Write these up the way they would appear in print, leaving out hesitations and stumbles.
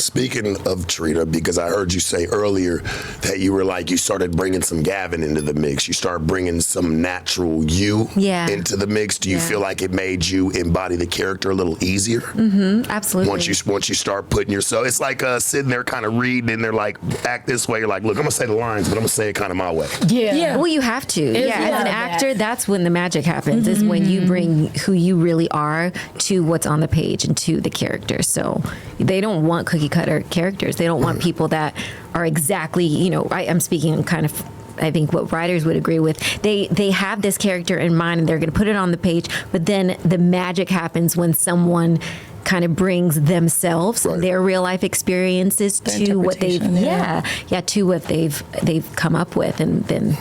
Speaking of Trina, because I heard you say earlier that you were like, you started bringing some Gavin into the mix. You started bringing some natural you into the mix. Do you feel like it made you embody the character a little easier? Mm-hmm, absolutely. Once you start putting yourself, it's like sitting there kind of reading and they're like, act this way. You're like, look, I'm going to say the lines, but I'm going to say it kind of my way. Yeah. Well, you have to. As an actor, that's when the magic happens, is when you bring who you really are to what's on the page and to the character. So they don't want cookie cutter characters. They don't want people that are exactly, you know, I'm speaking kind of, I think what writers would agree with. They have this character in mind and they're going to put it on the page, but then the magic happens when someone kind of brings themselves, their real life experiences to what they've to what they've come up with, and then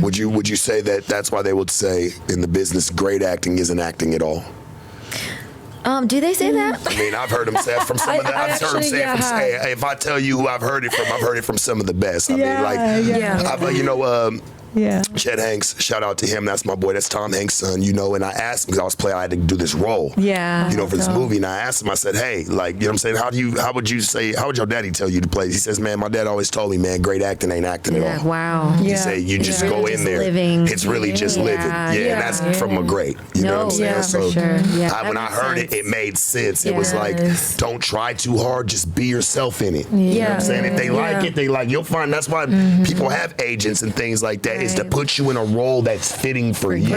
Would you say that that's why they would say in the business, great acting isn't acting at all? Do they say that? I mean, I've heard them say it from some of the. I've heard them say it from. If I tell you who I've heard it from some of the best. I mean, like, I've, you know. Chet Hanks, shout out to him. That's my boy. That's Tom Hanks' son. You know, and I asked him because I had to do this role. Yeah. You know, for this movie, and I asked him. I said, "Hey, like, you know, what I'm saying, how would your daddy tell you to play?" He says, "Man, my dad always told me, man, great acting ain't acting at all. Wow. He said, you just go in there. Living. It's really just living. And that's from a great. You know what I'm saying? So for sure. When I heard it, it made sense. It was like, don't try too hard. Just be yourself in it. You know what I'm saying? If they like it, they like. You'll find that's why people have agents and things like that. Is to put you in a role that's fitting for you.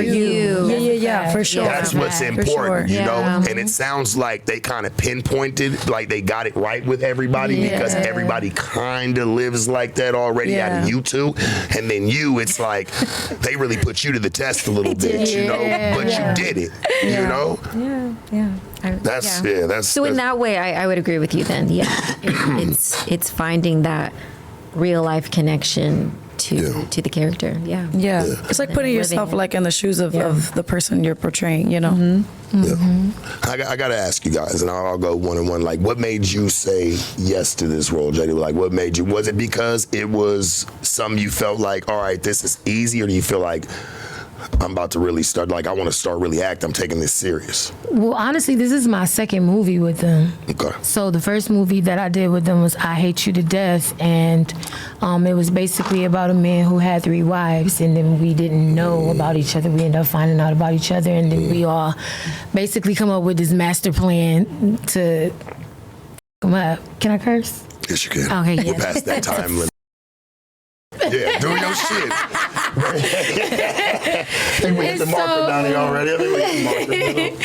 Yeah, for sure. That's what's important, you know? And it sounds like they kind of pinpointed, like they got it right with everybody because everybody kind of lives like that already out of you two. And then it's like, they really put you to the test a little bit, you know? But you did it, you know? So in that way, I would agree with you then. Yeah. It's finding that real life connection to the character. It's like putting yourself like in the shoes of the person you're portraying, you know. I got to ask you guys, and I'll go one on one. Like, what made you say yes to this role, JD? Like, what made you? Was it because it was something you felt like, all right, this is easy, or do you feel like, I'm about to really start, like, I want to start really acting, I'm taking this serious? Well, honestly, this is my second movie with them. Okay. So the first movie that I did with them was I Hate You to Death, and it was basically about a man who had 3 wives, and then we didn't know about each other. We ended up finding out about each other, and then we all basically come up with this master plan to come up. Can I curse? Yes, you can. Okay, We're past that time limit. Yeah, do your shit. I think we hit the marker down here already. I think we hit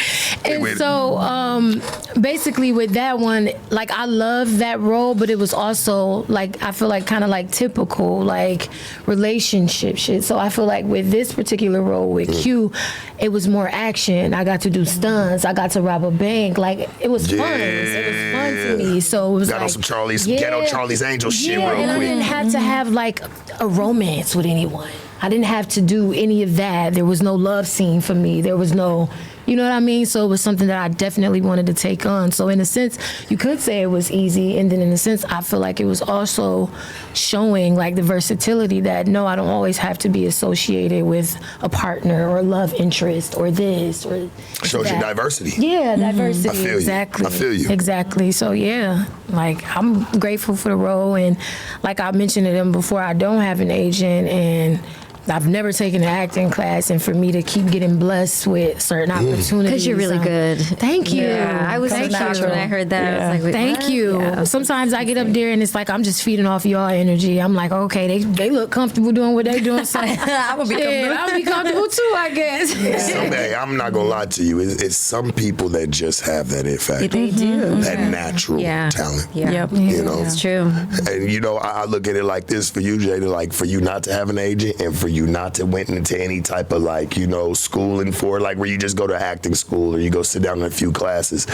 the marker. And so basically with that one, like, I love that role, but it was also like, I feel like kind of like typical like relationship shit. So I feel like with this particular role with Q, it was more action. I got to do stunts. I got to rob a bank. Like, it was fun. It was fun to me. So it was got on some ghetto Charlie's Angels shit real and quick. I didn't have to have like a romance with anyone. I didn't have to do any of that. There was no love scene for me. There was no, you know what I mean? So it was something that I definitely wanted to take on. So in a sense, you could say it was easy. And then in a sense, I feel like it was also showing like the versatility that, no, I don't always have to be associated with a partner or love interest or this or shows that. you diversity. Yeah, diversity. I feel exactly. you. I feel you. Exactly. So yeah, like, I'm grateful for the role. And like I mentioned to them before, I don't have an agent, and I've never taken an acting class, and for me to keep getting blessed with certain opportunities. Because you're really good. Thank you. Yeah, I was so shocked when I heard that. I was like, wait, thank what? you. Yeah. Sometimes I get up there and it's like I'm just feeding off y'all energy. I'm like, okay, they look comfortable doing what they doing, so I'm gonna be comfortable. I'll be comfortable too, I guess. Hey, I'm not gonna lie to you. It's some people that just have that it factor. They do. That natural talent. Yeah. You know, it's true. And you know, I look at it like this for you, Jada, like for you not to have an agent and for you not to went into any type of like, you know, schooling for like where you just go to acting school or you go sit down in a few classes.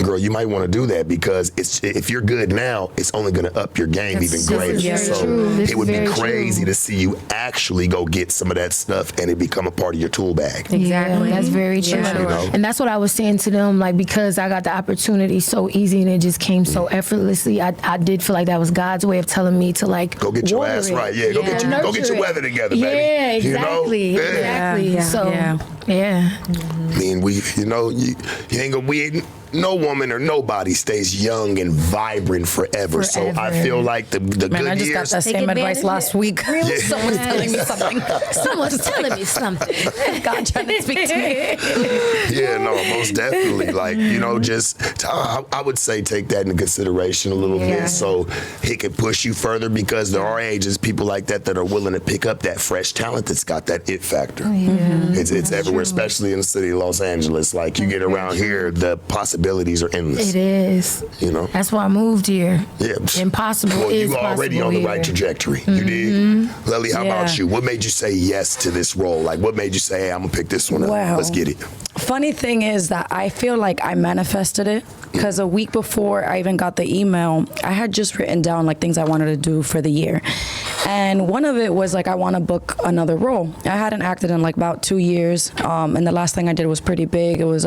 Girl, you might want to do that because if you're good now, it's only going to up your game even greater. So it would be crazy to see you actually go get some of that stuff and it become a part of your tool bag. Exactly. That's very true. You know? And that's what I was saying to them, like, because I got the opportunity so easy and it just came so effortlessly, I did feel like that was God's way of telling me to like go get your ass right. Yeah, go get your weather together, baby. Yeah, exactly. You know? Exactly. So Yeah. I mean, you ain't gonna no woman or nobody stays young and vibrant forever. So I feel like the Man, good I just years. got that same advice advantage last week. Someone's telling me something. Someone's telling me something. God trying to speak to me. Yeah, no, most definitely. Like, just I would say take that into consideration a little bit, so it could push you further, because there are ages, people like that are willing to pick up that fresh talent that's got that it factor. It's everywhere, especially in the city of Los Angeles. Like, you get around here, the possibilities are endless. It is. That's why I moved here. Yeah. Impossible Well, is you already possible on the here. right trajectory. You did. Lily, how Yeah. about you? What made you say yes to this role? Like, what made you say, hey, I'm gonna pick this one up? Wow. Let's get it. Funny thing is that I feel like I manifested it, because a week before I even got the email, I had just written down like things I wanted to do for the year. And one of it was like, I want to book another role. I hadn't acted in like about 2 years. And the last thing I did was pretty big. It was,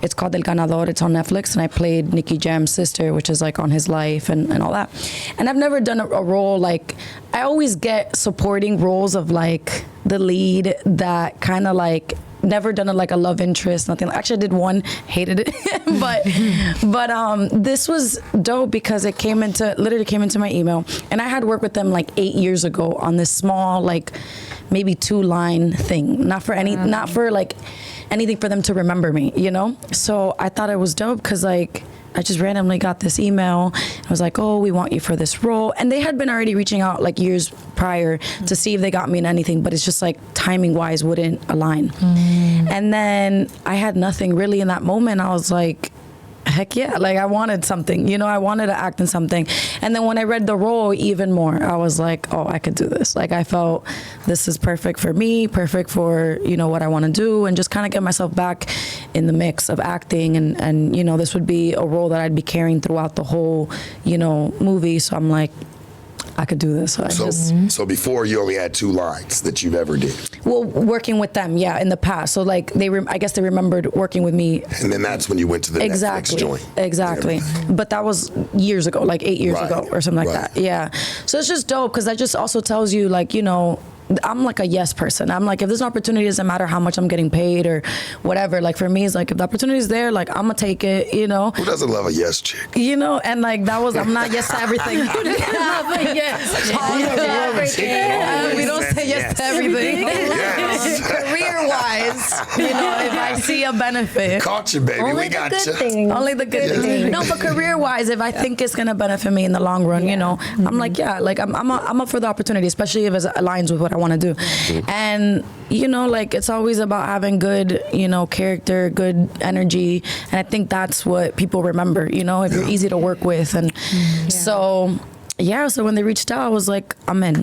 it's called El Ganador. It's on Netflix. And I played Nicky Jam's sister, which is like on his life and all that. And I've never done a role like, I always get supporting roles of like the lead that kind of like, never done like a love interest, nothing. Actually, I did one, hated it, but this was dope because it literally came into my email, and I had worked with them like 8 years ago on this small, like maybe 2-line thing, not for like anything for them to remember me, So I thought it was dope because like, I just randomly got this email. I was like, oh, we want you for this role. And they had been already reaching out like years prior to see if they got me in anything, but it's just like timing wise wouldn't align. And then I had nothing really in that moment. I was like, heck yeah, like I wanted something, I wanted to act in something. And then when I read the role even more, I was like, oh, I could do this. Like I felt this is perfect for me, perfect for, what I want to do, and just kind of get myself back in the mix of acting. And this would be a role that I'd be carrying throughout the whole, movie. So I'm like, I could do this. So before, you only had 2 lines that you've ever did. Well, working with them, yeah, in the past. So like I guess they remembered working with me. And then that's when you went to the Netflix joint. Exactly. But that was years ago, like 8 years ago or something like that. Yeah. So it's just dope because that just also tells you like, I'm like a yes person. I'm like, if this opportunity, doesn't matter how much I'm getting paid or whatever. Like for me, it's like if the opportunity is there, like I'm gonna take it. Who doesn't love a yes chick? And like I'm not yes to everything. We don't say yes to everything. Yes. Career wise, if I see a benefit. Caught you, baby. Only We got the good you. things. Only the good things. No, but career-wise, if I think it's gonna benefit me in the long run, I'm like, yeah, like I'm up for the opportunity, especially if it aligns with what I want to do. And like it's always about having good, character, good energy, and I think that's what people remember. If you're easy to work with, and so. Yeah, so when they reached out, I was like, I'm in.